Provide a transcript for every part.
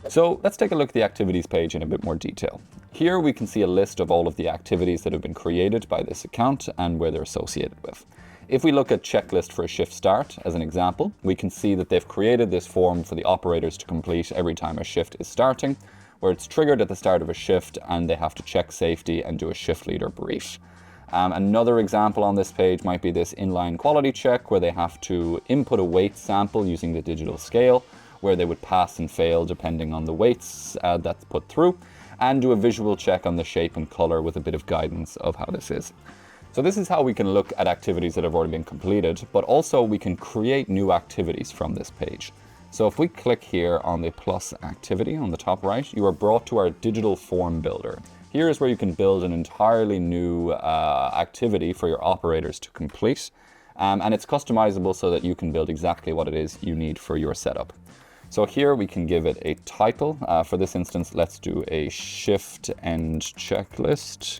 So let's take a look at the activities page in a bit more detail. Here we can see a list of all of the activities that have been created by this account and where they're associated with. If we look at checklist for a shift start as an example, we can see that they've created this form for the operators to complete every time a shift is starting, where it's triggered at the start of a shift and they have to check safety and do a shift leader brief. Another example on this page might be this inline quality check, where they have to input a weight sample using the digital scale, where they would pass and fail depending on the weights that's put through, and do a visual check on the shape and color with a bit of guidance of how this is. So this is how we can look at activities that have already been completed, but also we can create new activities from this page. So if we click here on the plus activity on the top right, you are brought to our digital form builder. Here is where you can build an entirely new activity for your operators to complete. And it's customizable so that you can build exactly what it is you need for your setup. So here we can give it a title. For this instance, let's do a shift end checklist.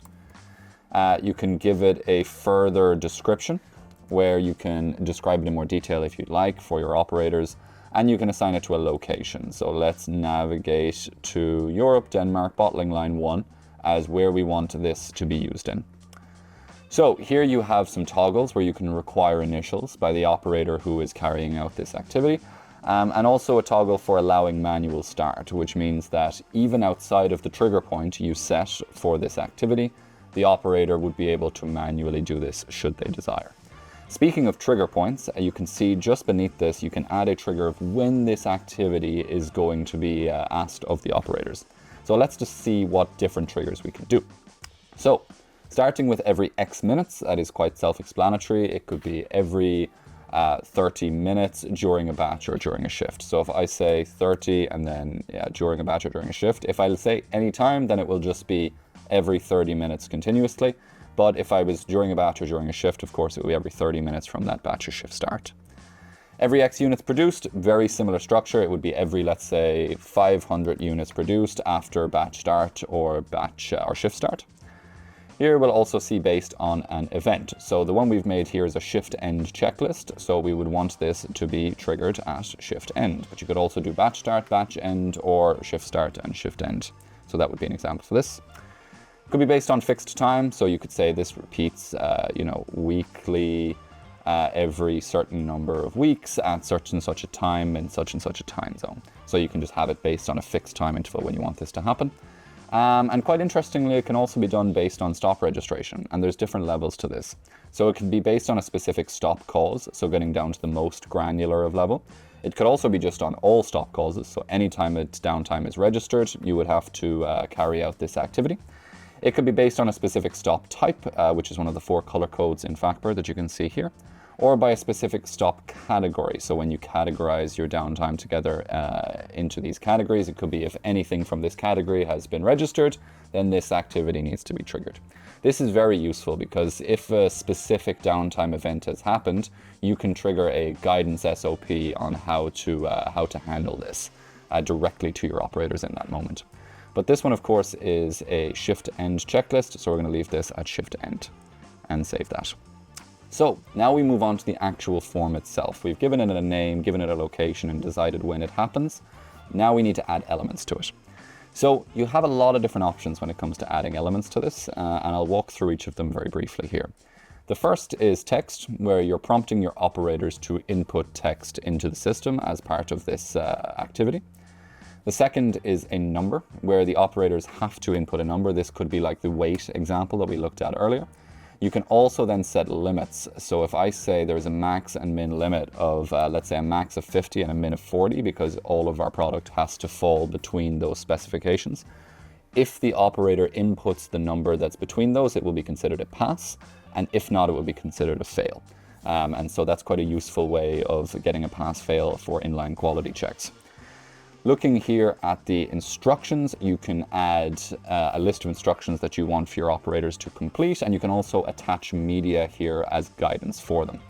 You can give it a further description where you can describe it in more detail if you'd like for your operators, and you can assign it to a location. So let's navigate to Europe, Denmark, bottling line 1 as where we want this to be used in. So here you have some toggles where you can require initials by the operator who is carrying out this activity. And also a toggle for allowing manual start, which means that even outside of the trigger point you set for this activity, the operator would be able to manually do this should they desire. Speaking of trigger points, you can see just beneath this, you can add a trigger of when this activity is going to be asked of the operators. So let's just see what different triggers we can do. So starting with every X minutes, that is quite self-explanatory. It could be every 30 minutes during a batch or during a shift. So if I say 30 and then during a batch or during a shift, if I say any time, then it will just be every 30 minutes continuously. But if I was during a batch or during a shift, of course, it would be every 30 minutes from that batch or shift start. Every X units produced, very similar structure. It would be every, let's say, 500 units produced after batch start or batch or shift start. Here we'll also see based on an event. So the one we've made here is a shift end checklist. So we would want this to be triggered at shift end. But you could also do batch start, batch end, or shift start and shift end. So that would be an example for this. It could be based on fixed time. So you could say this repeats, weekly, every certain number of weeks at such and such a time in such and such a time zone. So you can just have it based on a fixed time interval when you want this to happen. And quite interestingly, it can also be done based on stop registration, and there's different levels to this. So it can be based on a specific stop cause, so getting down to the most granular of level. It could also be just on all stop causes, so anytime its downtime is registered, you would have to carry out this activity. It could be based on a specific stop type, which is one of the 4 color codes in Factbird that you can see here, or by a specific stop category. So when you categorize your downtime together into these categories, it could be if anything from this category has been registered, then this activity needs to be triggered. This is very useful because if a specific downtime event has happened, you can trigger a guidance SOP on how to handle this directly to your operators in that moment. But this one, of course, is a shift end checklist, so we're going to leave this at shift end and save that. So now we move on to the actual form itself. We've given it a name, given it a location, and decided when it happens. Now we need to add elements to it. So you have a lot of different options when it comes to adding elements to this, and I'll walk through each of them very briefly here. The first is text, where you're prompting your operators to input text into the system as part of this activity. The second is a number, where the operators have to input a number. This could be like the weight example that we looked at earlier. You can also then set limits. So if I say there's a max and min limit of, let's say a max of 50 and a min of 40, because all of our product has to fall between those specifications. If the operator inputs the number that's between those, it will be considered a pass. And if not, it will be considered a fail. And so that's quite a useful way of getting a pass-fail for inline quality checks. Looking here at the instructions, you can add a list of instructions that you want for your operators to complete, and you can also attach media here as guidance for them.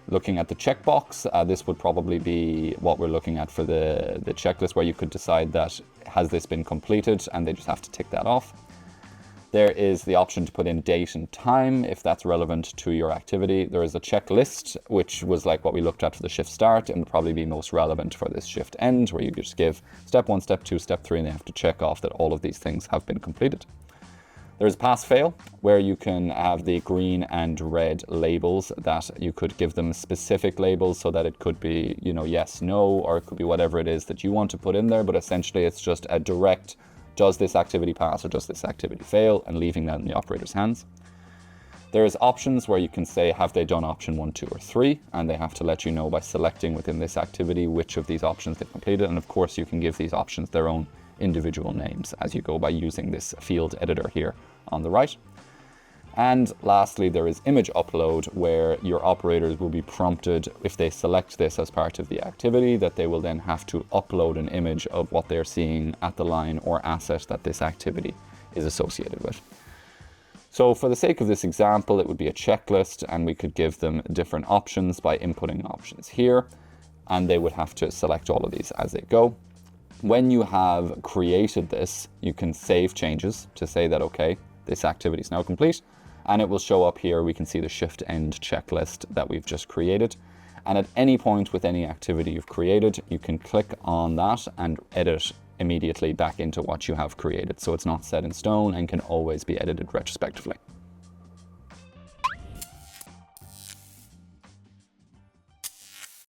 Looking at the checkbox, this would probably be what we're looking at for the checklist, where you could decide that has this been completed, and they just have to tick that off. There is the option to put in date and time if that's relevant to your activity. There is a checklist, which was like what we looked at for the shift start and would probably be most relevant for this shift end, where you just give step 1, step 2, step 3, and they have to check off that all of these things have been completed. There's pass fail, where you can have the green and red labels that you could give them specific labels so that it could be, yes, no, or it could be whatever it is that you want to put in there. But essentially it's just a direct, does this activity pass or does this activity fail, and leaving that in the operator's hands. There's options where you can say, have they done option 1, 2, or 3? And they have to let you know by selecting within this activity which of these options they've completed. And of course you can give these options their own individual names as you go by using this field editor here on the right. And lastly, there is image upload, where your operators will be prompted, if they select this as part of the activity, that they will then have to upload an image of what they're seeing at the line or asset that this activity is associated with. So for the sake of this example, it would be a checklist, and we could give them different options by inputting options here, and they would have to select all of these as they go. When you have created this, you can save changes to say that, okay, this activity is now complete, and it will show up here. We can see the shift end checklist that we've just created. And at any point with any activity you've created, you can click on that and edit immediately back into what you have created. So it's not set in stone and can always be edited retrospectively.